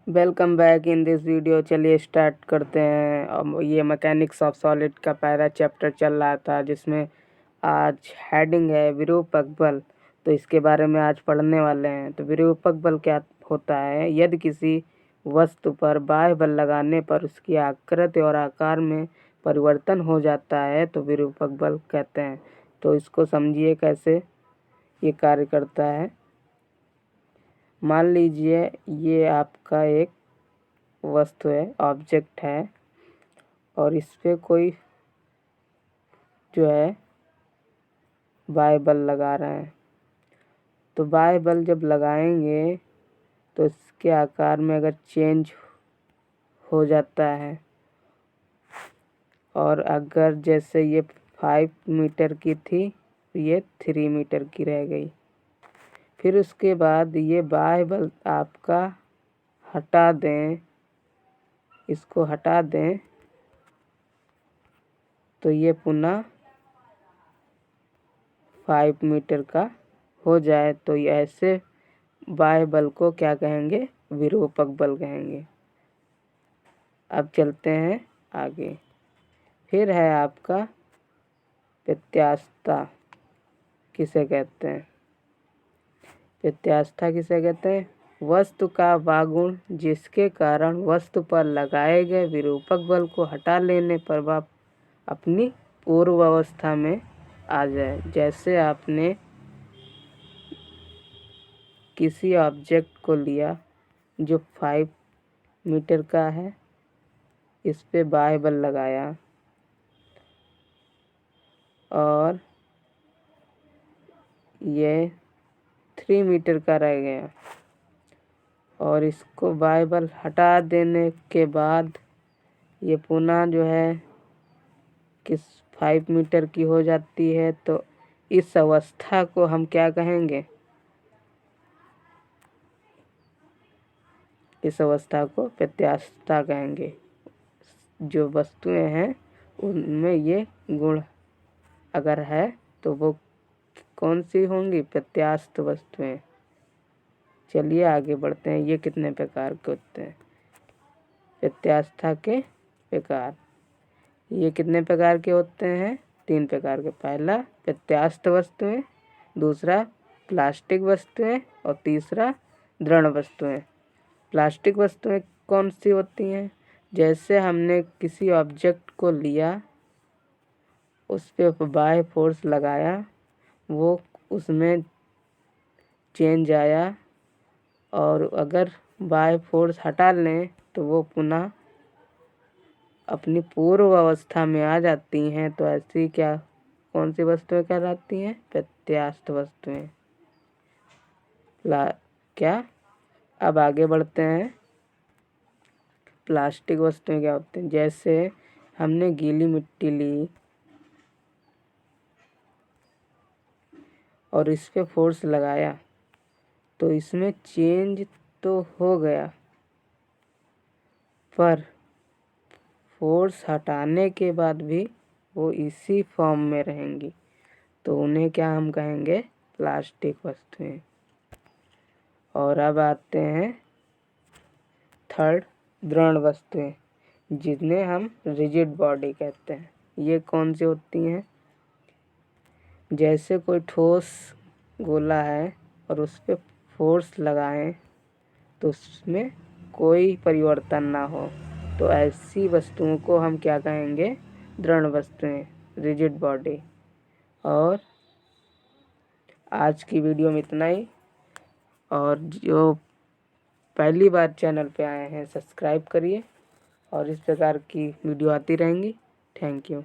Welcome back in this video. चलिए start करते हैं। अब ये मैकेनिक्स ऑफ सॉलिड का पहला चैप्टर चल रहा था, जिसमें आज हेडिंग है विरूपक बल। तो इसके बारे में आज पढ़ने वाले हैं। तो विरूपक बल क्या होता है? यदि किसी वस्तु पर बाह्य बल लगाने पर उसकी आकृति और आकार में परिवर्तन हो जाता है तो विरूपक बल कहते हैं। तो इसको समझिए कैसे ये कार्य करता है। मान लीजिए ये आपका एक वस्तु है, ऑब्जेक्ट है, और इस पे कोई जो है बाह्य बल लगा रहे हैं। तो बाह्य बल जब लगाएंगे तो इसके आकार में अगर चेंज हो जाता है, और अगर जैसे ये 5 मीटर की थी ये 3 मीटर की रह गई, फिर उसके बाद ये बाह्य बल आपका हटा दें, इसको हटा दें, तो ये पुनः 5 मीटर का हो जाए। तो ये ऐसे बाह्य बल को क्या कहेंगे? विरूपक बल कहेंगे। अब चलते हैं आगे। फिर है आपका प्रत्यास्थता। किसे कहते हैं? प्रत्यास्थता किसे कहते हैं? वस्तु का वह गुण जिसके कारण वस्तु पर लगाए गए विरूपक बल को हटा लेने पर वह अपनी पूर्व अवस्था में आ जाए। जैसे आपने किसी ऑब्जेक्ट को लिया जो 5 मीटर का है, इस पे बाह्य बल लगाया और ये 3 मीटर का रह गया, और इसको बाह्य बल हटा देने के बाद ये पुनः जो है किस 5 मीटर की हो जाती है। तो इस अवस्था को हम क्या कहेंगे? इस अवस्था को प्रत्यास्थता कहेंगे। जो वस्तुएं हैं उनमें ये गुण अगर है तो वो कौन सी होंगी? प्रत्यास्थ वस्तुएं। चलिए आगे बढ़ते हैं। ये कितने प्रकार के होते हैं? प्रत्यास्थता के प्रकार ये कितने प्रकार के होते हैं? 3 प्रकार के। पहला प्रत्यास्थ वस्तुएं, दूसरा प्लास्टिक वस्तुएं, और तीसरा दृढ़ वस्तुएं। प्लास्टिक वस्तुएं कौन सी होती हैं? जैसे हमने किसी ऑब्जेक्ट को लिया, उस पे बाह्य फोर्स लगाया, वो उसमें चेंज आया, और अगर बाह्य फोर्स हटा लें तो वो पुनः अपनी पूर्व अवस्था में आ जाती हैं। तो ऐसी क्या कौन सी वस्तुएं कहलाती हैं? प्रत्यास्थ वस्तुएं। क्या? अब आगे बढ़ते हैं। प्लास्टिक वस्तुएं क्या होती हैं? जैसे हमने गीली मिट्टी ली और इस पे फोर्स लगाया, तो इसमें चेंज तो हो गया, पर फोर्स हटाने के बाद भी वो इसी फॉर्म में रहेंगी। तो उन्हें क्या हम कहेंगे? प्लास्टिक वस्तुएं। और अब आते हैं थर्ड, दृढ़ वस्तुएं, जिन्हें हम रिजिड बॉडी कहते हैं। ये कौन सी होती हैं? जैसे कोई ठोस गोला है और उस पर फोर्स लगाएं तो उसमें कोई परिवर्तन ना हो, तो ऐसी वस्तुओं को हम क्या कहेंगे? दृढ़ वस्तुएं, रिजिड बॉडी। और आज की वीडियो में इतना ही। और जो पहली बार चैनल पे आए हैं, सब्सक्राइब करिए, और इस प्रकार की वीडियो आती रहेंगी। Thank you.